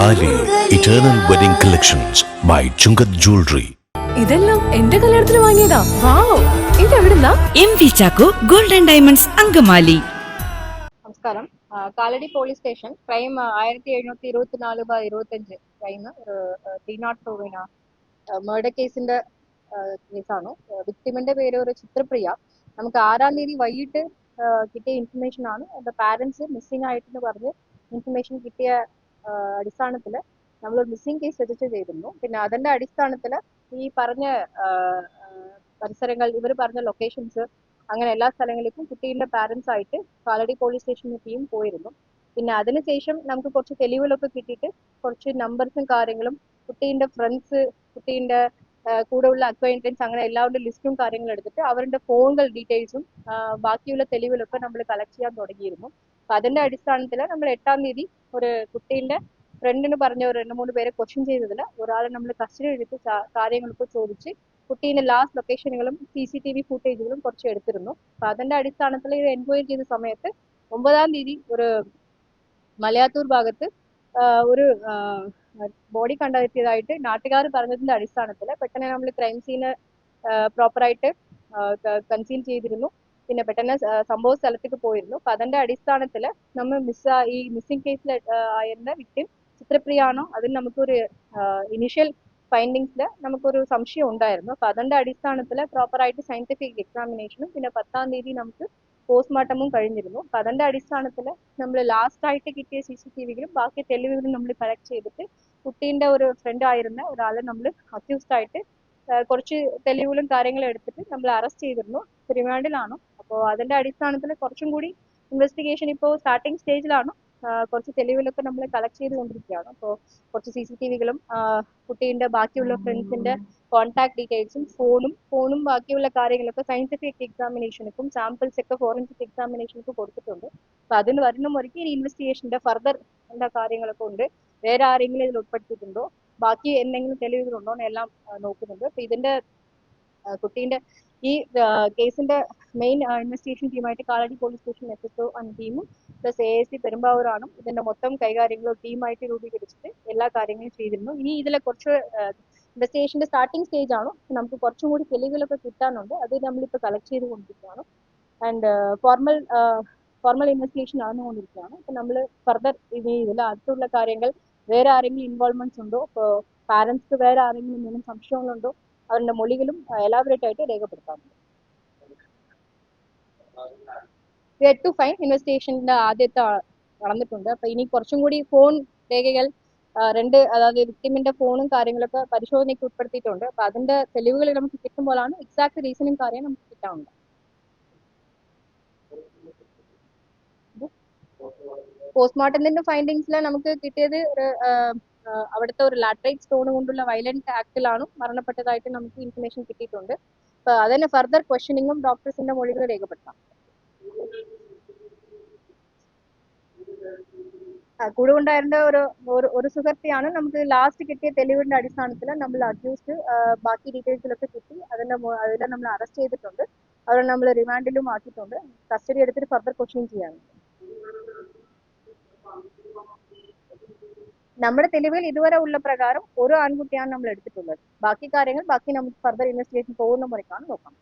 താലി eternal wedding collections by Chungath jewellery. ഇതെല്ലാം എന്റെ കല്യാണത്തിന് വാങ്ങിയതാ. വാവ്, ഇതെവിടുന്നാ? MV Chacko golden diamonds Angamaly. നമസ്കാരം. Kalady police station crime 1724/25 crime ഒരു 304 മർഡർ കേസിന്റെ കേസാണ്. വിക്ടിമിന്റെ പേര് ഒരു ചിത്രപ്രിയ. നമുക്ക് 6-ാം തീയതി വൈകിട്ട് കിട്ടിയ ഇൻഫർമേഷൻ ആണ്. എന്റെ പാരന്റ്സ് മിസ്സിംഗ് ആയിട്ടെന്ന് പറഞ്ഞ് ഇൻഫർമേഷൻ കിട്ടിയ അടിസ്ഥാനത്തിൽ നമ്മൾ മിസ്സിംഗ് കേസ് രജിസ്റ്റർ ചെയ്തിരുന്നു. പിന്നെ അതിന്റെ അടിസ്ഥാനത്തിൽ ഈ പറഞ്ഞ പരിസരങ്ങൾ, ഇവർ പറഞ്ഞ ലൊക്കേഷൻസ്, അങ്ങനെ എല്ലാ സ്ഥലങ്ങളിലേക്കും കുട്ടീൻ്റെ പാരന്റ്സ് ആയിട്ട് കാലടി പോലീസ് സ്റ്റേഷനിൽ ടീം പോയിരുന്നു. പിന്നെ അതിനുശേഷം നമുക്ക് കുറച്ച് തെളിവുകളൊക്കെ കിട്ടിയിട്ട് കുറച്ച് നമ്പേഴ്സും കാര്യങ്ങളും, കുട്ടീൻ്റെ ഫ്രണ്ട്സ്, കുട്ടീൻ്റെ കൂടെയുള്ള അക്വൈൻറ്റൻസ്, അങ്ങനെ എല്ലാവരുടെ ലിസ്റ്റും കാര്യങ്ങളും എടുത്തിട്ട് അവരുടെ ഫോണുകൾ ഡീറ്റെയിൽസും ബാക്കിയുള്ള തെളിവുകളൊക്കെ നമ്മൾ കളക്ട് ചെയ്യാൻ തുടങ്ങിയിരുന്നു. അപ്പം അതിന്റെ അടിസ്ഥാനത്തിൽ നമ്മൾ 8-ാം തീയതി ഒരു കുട്ടീൻ്റെ ഫ്രണ്ടിന് പറഞ്ഞ ഒരു 2-3 പേരെ ക്വസ്റ്റ്യൻ ചെയ്തതിൽ ഒരാളെ നമ്മൾ കസ്റ്റഡി എടുത്ത് കാര്യങ്ങളൊക്കെ ചോദിച്ച് കുട്ടീൻ്റെ ലാസ്റ്റ് ലൊക്കേഷനുകളും CCTV ഫുട്ടേജുകളും കുറച്ച് എടുത്തിരുന്നു. അപ്പം അതിന്റെ അടിസ്ഥാനത്തിൽ ഇത് എൻക്വയറി ചെയ്ത സമയത്ത് 9-ാം തീയതി ഒരു മലയാറ്റൂർ ഭാഗത്ത് ഒരു ബോഡി കണ്ടെത്തിയതായിട്ട് നാട്ടുകാർ പറഞ്ഞതിന്റെ അടിസ്ഥാനത്തിൽ പെട്ടെന്ന് നമ്മൾ ക്രൈം സീന് പ്രോപ്പറായിട്ട് കൺസീൽ ചെയ്തിരുന്നു. പിന്നെ പെട്ടെന്ന് സംഭവ സ്ഥലത്തേക്ക് പോയിരുന്നു. അപ്പം അതിന്റെ അടിസ്ഥാനത്തിൽ നമ്മൾ ഈ മിസ്സിംഗ് കേസിൽ ആയിരുന്ന വിക്ടിം ചിത്രപ്രിയ ആണോ, അതിന് നമുക്കൊരു ഇനിഷ്യൽ ഫൈൻഡിങ്സിൽ നമുക്കൊരു സംശയം ഉണ്ടായിരുന്നു. അപ്പം അതിന്റെ അടിസ്ഥാനത്തിൽ പ്രോപ്പറായിട്ട് സയന്റിഫിക് എക്സാമിനേഷനും പിന്നെ 10-ാം തീയതി നമുക്ക് പോസ്റ്റ്മോർട്ടമും കഴിഞ്ഞിരുന്നു. അപ്പം അതിന്റെ അടിസ്ഥാനത്തിൽ നമ്മൾ ലാസ്റ്റ് ആയിട്ട് കിട്ടിയ CCTVകളും ബാക്കി തെളിവുകളും നമ്മൾ കളക്ട് ചെയ്തിട്ട് കുട്ടീൻ്റെ ഒരു ഫ്രണ്ട് ആയിരുന്ന ഒരാളെ നമ്മൾ അക്യൂസ്ഡ് ആയിട്ട് കുറച്ച് തെളിവുകളും കാര്യങ്ങളും എടുത്തിട്ട് നമ്മൾ അറസ്റ്റ് ചെയ്തിരുന്നു. റിമാൻഡിലാണ്. അപ്പോൾ അതിന്റെ അടിസ്ഥാനത്തിൽ കുറച്ചും കൂടി ഇൻവെസ്റ്റിഗേഷൻ ഇപ്പോൾ സ്റ്റാർട്ടിങ് സ്റ്റേജിലാണ്. കുറച്ച് തെളിവുകളൊക്കെ നമ്മൾ കളക്ട് ചെയ്തുകൊണ്ടിരിക്കുകയാണ്. അപ്പോൾ കുറച്ച് CCTVകളും കുട്ടീൻ്റെ ബാക്കിയുള്ള ഫ്രണ്ട്സിന്റെ കോൺടാക്ട് ഡീറ്റെയിൽസും ഫോണും ബാക്കിയുള്ള കാര്യങ്ങളൊക്കെ സയന്റിഫിക് എക്സാമിനേഷനും സാമ്പിൾസ് ഒക്കെ ഫോറൻസിക് എക്സാമിനേഷനൊക്കെ കൊടുത്തിട്ടുണ്ട്. അപ്പൊ അതിന് വരുന്ന മുറയ്ക്ക് ഈ ഇൻവെസ്റ്റിഗേഷന്റെ ഫർദർ എന്താ കാര്യങ്ങളൊക്കെ ഉണ്ട്, വേറെ ആരെങ്കിലും ഇതിൽ ഉൾപ്പെടുത്തിയിട്ടുണ്ടോ, ബാക്കി എന്തെങ്കിലും തെളിവുകളുണ്ടോ എന്നെല്ലാം നോക്കുന്നുണ്ട്. അപ്പൊ ഇതിന്റെ കുട്ടീൻ്റെ ഈ കേസിന്റെ മെയിൻ ഇൻവെസ്റ്റിഗേഷൻ ടീമായിട്ട് കാലടി പോലീസ് സ്റ്റേഷൻ SHO ടീമും പ്ലസ് AIC പെരുമ്പാവൂരാണ് ഇതിന്റെ മൊത്തം കൈകാര്യങ്ങളും ടീമായിട്ട് രൂപീകരിച്ചിട്ട് എല്ലാ കാര്യങ്ങളും ചെയ്തിരുന്നു. ഇനി ഇതിലെ കുറച്ച് ഇൻവെസ്റ്റിഗേഷന്റെ സ്റ്റാർട്ടിംഗ് സ്റ്റേജ് ആണ്. നമുക്ക് കുറച്ചും കൂടി തെളിവുകളൊക്കെ കിട്ടാനുണ്ട്. അത് നമ്മളിപ്പോൾ കളക്ട് ചെയ്തുകൊണ്ടിരിക്കുകയാണ്. ആൻഡ് ഫോർമൽ ഇൻവെസ്റ്റിഗേഷൻ നടന്നുകൊണ്ടിരിക്കുകയാണ്. അപ്പം നമ്മൾ ഫർദർ ഇനി ഇതിൽ അടുത്തുള്ള കാര്യങ്ങൾ, വേറെ ആരെങ്കിലും ഇൻവോൾവ്മെന്റ്സ് ഉണ്ടോ, ഇപ്പോൾ പാരന്റ്സ്ക്ക് വേറെ ആരെങ്കിലും എന്തെങ്കിലും സംശയങ്ങളുണ്ടോ, അവരുടെ മൊഴികളും എലാബറേറ്റ് ആയിട്ട് രേഖപ്പെടുത്താറുണ്ട്. ടു ഫൈൻ ഇൻവെസ്റ്റിഗേഷന്റെ ആദ്യത്തെ നടന്നിട്ടുണ്ട്. അപ്പൊ ഇനി കുറച്ചും കൂടി ഫോൺ രേഖകൾ അതായത് വിക്ടിമിന്റെ ഫോണും കാര്യങ്ങളൊക്കെ പരിശോധനയ്ക്ക് ഉൾപ്പെടുത്തിയിട്ടുണ്ട്. അപ്പൊ അതിന്റെ തെളിവുകൾ നമുക്ക് കിട്ടുമ്പോഴാണ് എക്സാക്ട് റീസണും കാര്യം നമുക്ക് കിട്ടാറുണ്ട്. പോസ്റ്റ്മോർട്ടത്തിന്റെ ഫൈൻഡിങ്സിൽ നമുക്ക് കിട്ടിയത് അവിടുത്തെ ഒരു ലാറ്ററൈറ്റ് സ്റ്റോൺ കൊണ്ടുള്ള വയലന്റ് ആക്ടിലാണ് മരണപ്പെട്ടതായിട്ട് നമുക്ക് ഇൻഫർമേഷൻ കിട്ടിയിട്ടുണ്ട്. അപ്പൊ അതിന് ഫർദർ ക്വസ്റ്റ്യനിങ്ങും ഡോക്ടേഴ്സിന്റെ മൊഴികൾ രേഖപ്പെടുത്താം. കൂടെ ഉണ്ടായിരുന്ന ഒരു സുഹൃത്തിയാണ്. നമുക്ക് ലാസ്റ്റ് കിട്ടിയ തെളിവിന്റെ അടിസ്ഥാനത്തിൽ നമ്മൾ അക്യൂസ്ഡ് ബാക്കി ഡീറ്റെയിൽസിലൊക്കെ കിട്ടി. അതിൽ നമ്മൾ അറസ്റ്റ് ചെയ്തിട്ടുണ്ട്. അവരെ നമ്മൾ റിമാൻഡിലും ആക്കിയിട്ടുണ്ട്. കസ്റ്റഡി എടുത്തിട്ട് ഫർദർ ക്വസ്റ്റ്യൻ ചെയ്യാനുണ്ട്. നമ്മുടെ തെളിവുകൾ ഇതുവരെ ഉള്ള പ്രകാരം ഒരു ആൺകുട്ടിയാണ് നമ്മൾ എടുത്തിട്ടുള്ളത്. ബാക്കി കാര്യങ്ങൾ നമുക്ക് ഫർദർ ഇൻവെസ്റ്റിഗേഷൻ പോകുന്ന മുറയ്ക്കാണ് നോക്കാം.